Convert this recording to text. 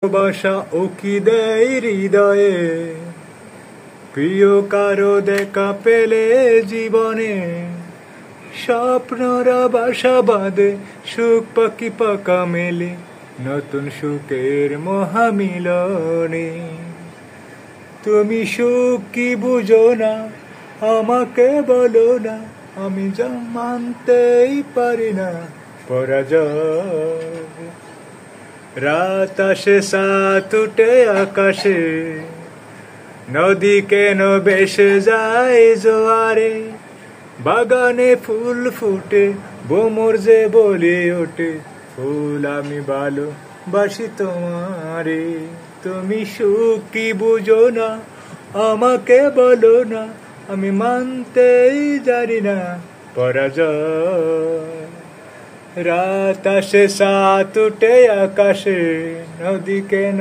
ভালোবাসা ও কি দেয় হৃদয়ে, প্রিয় কারো দেখা পেলে জীবনে স্বপ্নরা বাসা বাঁধে, সুখ পাখি পাকা মেলে নতুন সুখের মহামিলনে। তুমি সুখ কি বুঝো না, আমাকে বলো না, আমি যা মানতেই পারি না পরাজয়। রাত আসে সাত উঠে আকাশে, নদী কেন ভেসে যায় জোয়ারে, বাগানে ফুল ফুটে ভ্রমর যে বলে ওঠে, ফুল আমি ভালোবাসি তোমারে। তুমি সুখ কি বুঝো না, আমাকে বলো না, আমি মানতেই জানি না পরাজয়। রাত আসে সাত উঠে আকাশে, নদী কেন